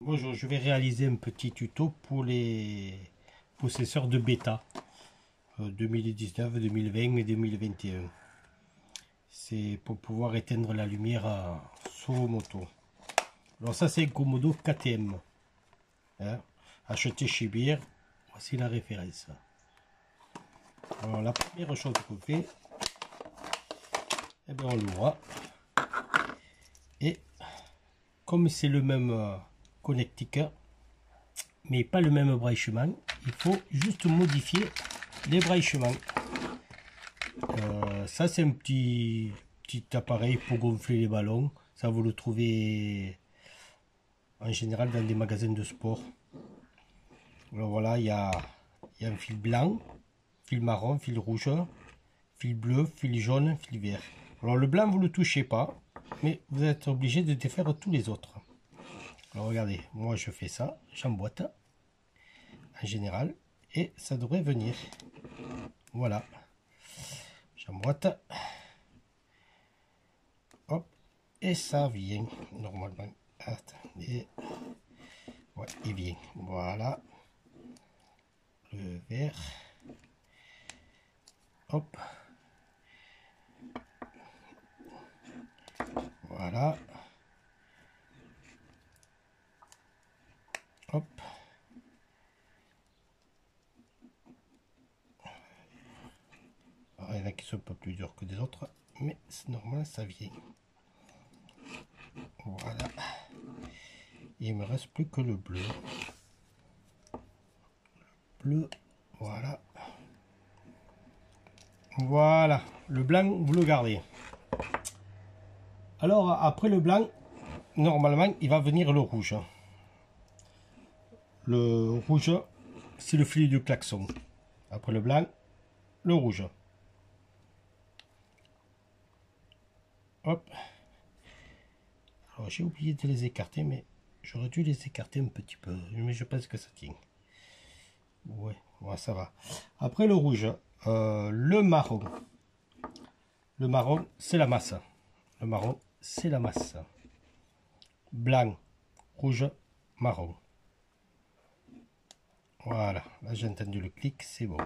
Bonjour, je vais réaliser un petit tuto pour les possesseurs de bêta 2019, 2020 et 2021. C'est pour pouvoir éteindre la lumière sur vos motos. Alors ça c'est un Komodo KTM. Hein, acheté chez Beer. Voici la référence. Alors la première chose qu'on fait, eh bien, on l'ouvre. Et comme c'est le même connecticut, mais pas le même branchement, il faut juste modifier les branchements. Ça c'est un petit appareil pour gonfler les ballons. Ça vous le trouvez en général dans des magasins de sport. Alors voilà, il y a un fil blanc, fil marron, fil rouge, fil bleu, fil jaune, fil vert. Alors le blanc vous le touchez pas, mais vous êtes obligé de défaire tous les autres. Alors regardez, moi je fais ça, j'emboîte en général et ça devrait venir. Voilà, j'emboîte, hop, et ça vient normalement. Attendez, ouais, il vient. Voilà, le vert, hop, voilà, hop. Alors, il y en a qui sont pas plus durs que des autres, mais c'est normal, ça vient. Voilà. Il me reste plus que le bleu. Bleu, voilà. Voilà. Le blanc, vous le gardez. Alors, après le blanc, normalement, il va venir le rouge. Le rouge, c'est le fil du klaxon. Après le blanc, le rouge. Hop. Alors, j'ai oublié de les écarter, mais j'aurais dû les écarter un petit peu. Mais je pense que ça tient. Ouais, ouais, ça va. Après le rouge, le marron. Le marron, c'est la masse. Le marron, c'est la masse. Blanc, rouge, marron. Voilà, là j'ai entendu le clic, c'est bon.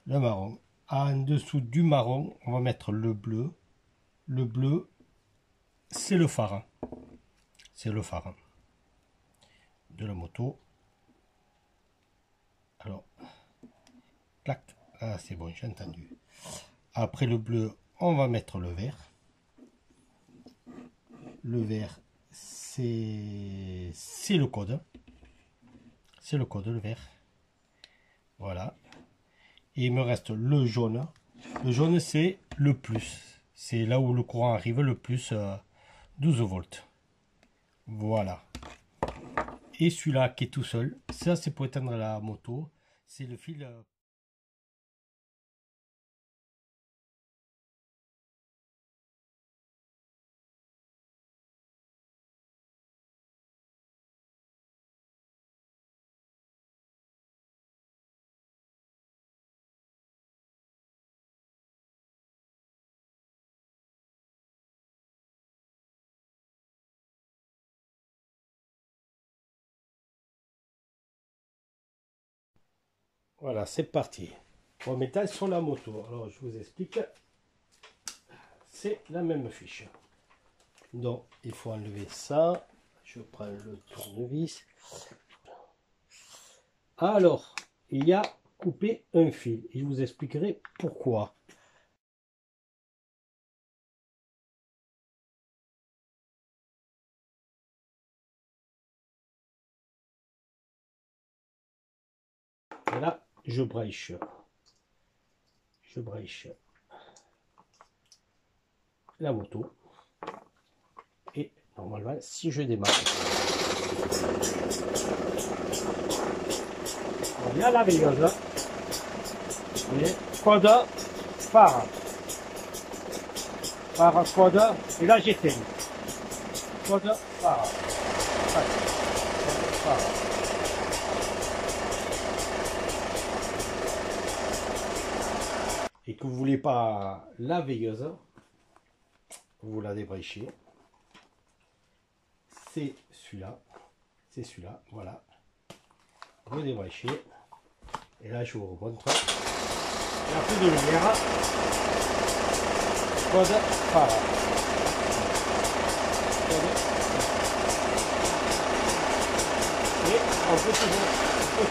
Le marron. En dessous du marron, on va mettre le bleu. Le bleu, c'est le phare. C'est le phare de la moto. Alors, clac, ah, c'est bon, j'ai entendu. Après le bleu, on va mettre le vert. Le vert, c'est le code. C'est le code, le vert. Voilà. Et il me reste le jaune. Le jaune, c'est le plus. C'est là où le courant arrive le plus, 12 volts. Voilà. Et celui-là qui est tout seul, ça c'est pour éteindre la moto. C'est le fil... Voilà, c'est parti. On met ça sur la moto. Alors, je vous explique. C'est la même fiche. Donc, il faut enlever ça. Je prends le tournevis. Alors, il y a coupé un fil. Et je vous expliquerai pourquoi. Et là, je brèche. Je brèche la moto. Et normalement, si je démarre, il y a la veilleuse. Et code phare. Phare code. Et là, j'éteins. Code phare. Et que vous voulez pas la veilleuse, vous la débréchez. C'est celui-là. c'est celui-là, voilà. Vous débranchez. Et là, je vous remontre. Il n'y a plus de lumière. Code par là. Et on peut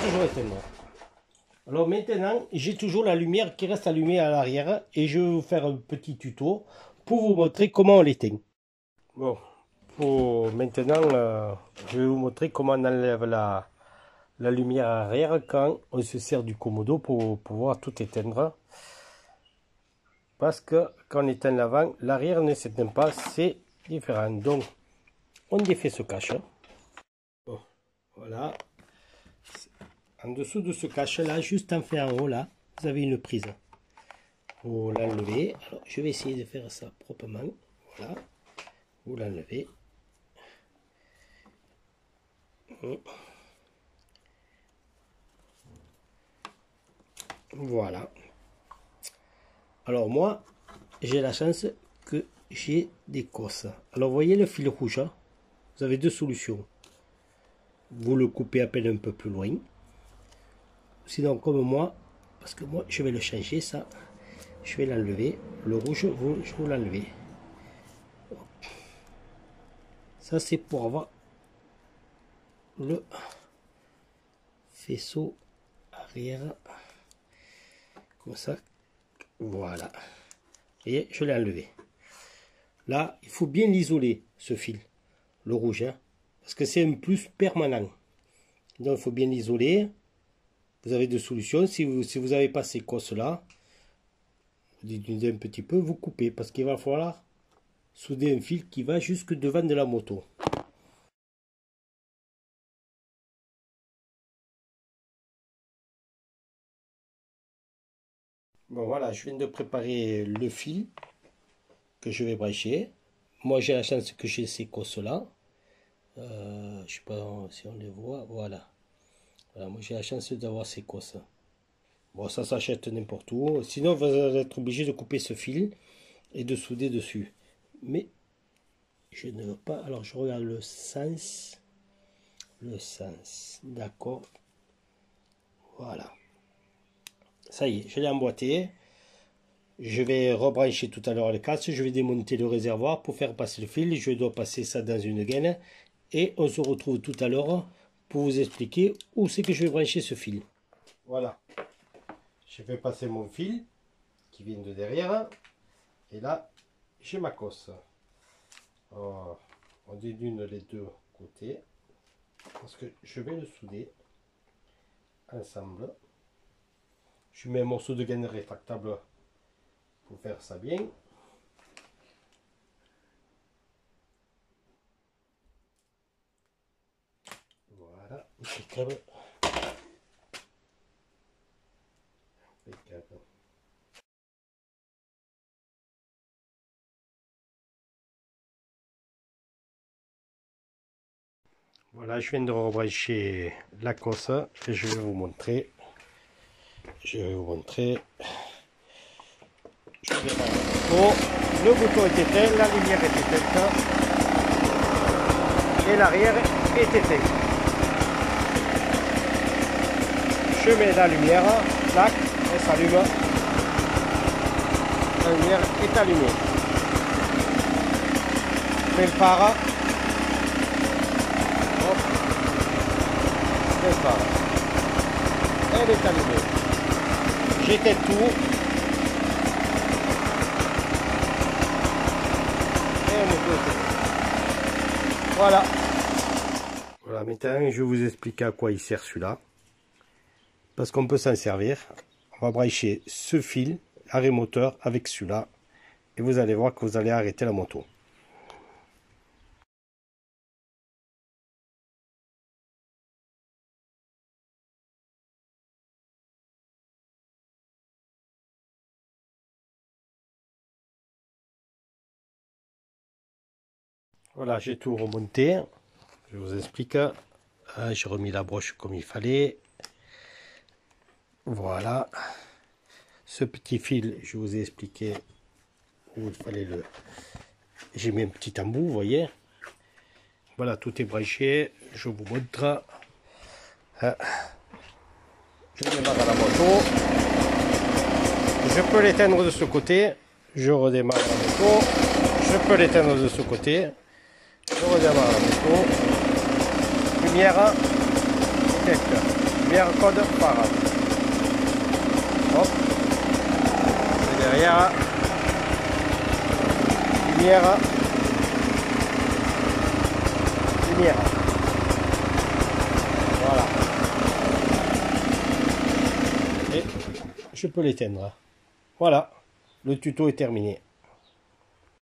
toujours éteindre. Alors maintenant, j'ai toujours la lumière qui reste allumée à l'arrière. Et je vais vous faire un petit tuto pour vous montrer comment on l'éteint. Bon, maintenant, je vais vous montrer comment on enlève la lumière arrière quand on se sert du commodo pour pouvoir tout éteindre. Parce que quand on éteint l'avant, l'arrière ne s'éteint pas, c'est différent. Donc, on défait ce cache. Bon, voilà. En dessous de ce cache là, juste en fait en haut là, vous avez une prise. Vous l'enlevez. Alors, je vais essayer de faire ça proprement. Voilà. Vous l'enlevez. Voilà. Alors moi, j'ai la chance que j'ai des cosses. Alors vous voyez le fil rouge, hein? Vous avez deux solutions. Vous le coupez à peine un peu plus loin. Sinon comme moi, parce que moi je vais le changer ça, je vais l'enlever. Le rouge, je vous l'enlevez. Ça c'est pour avoir le faisceau arrière. Comme ça. Voilà. Et je l'ai enlevé. Là, il faut bien l'isoler, ce fil, le rouge, hein, parce que c'est un plus permanent. Donc, il faut bien l'isoler. Vous avez deux solutions. Si vous n'avez pas ces cosses-là, vous diluez un petit peu, vous coupez, parce qu'il va falloir souder un fil qui va jusque devant de la moto. Bon, voilà, je viens de préparer le fil que je vais brancher. Moi, j'ai la chance que j'ai ces cosses-là. Je sais pas si on les voit. Voilà. Voilà, moi j'ai la chance d'avoir ces cosses. Bon, ça s'achète n'importe où. Sinon, vous allez être obligé de couper ce fil et de souder dessus. Mais je ne veux pas. Alors, je regarde le sens. Le sens. D'accord. Voilà. Ça y est, je l'ai emboîté. Je vais rebrancher tout à l'heure le casque. Je vais démonter le réservoir pour faire passer le fil. Je dois passer ça dans une gaine. Et on se retrouve tout à l'heure pour vous expliquer où c'est que je vais brancher ce fil. Voilà. Je vais passer mon fil qui vient de derrière. Et là, j'ai ma cosse. Alors, on dédune les deux côtés. Parce que je vais le souder ensemble. Je mets un morceau de gaine rétractable pour faire ça bien. Voilà, impeccable. Impeccable. Voilà, je viens de rebrancher la cosse et je vais vous montrer. Je vais vous montrer. Je vais le bouton est éteint, la lumière est éteinte et l'arrière est éteint. Je mets la lumière, clac, elle s'allume. La lumière est allumée. Je fais le phare. Hop. Je fais le phare. Elle est allumée. J'éteins tout. Voilà. Voilà, maintenant je vais vous expliquer à quoi il sert celui-là. Parce qu'on peut s'en servir. On va brancher ce fil arrêt moteur avec celui-là. Et vous allez voir que vous allez arrêter la moto. Voilà, j'ai tout remonté. Je vous explique. J'ai remis la broche comme il fallait. Voilà. Ce petit fil, je vous ai expliqué où il fallait le... J'ai mis un petit embout, vous voyez. Voilà, tout est branché. je vous montre. Je démarre la moto. Je peux l'éteindre de ce côté. Je redémarre la moto. Je peux l'éteindre de ce côté. Je redémarre la moto. Lumière. Détecteur. Lumière code parade. Hop. Et derrière. Lumière. Lumière. Voilà. Et je peux l'éteindre. Voilà, le tuto est terminé.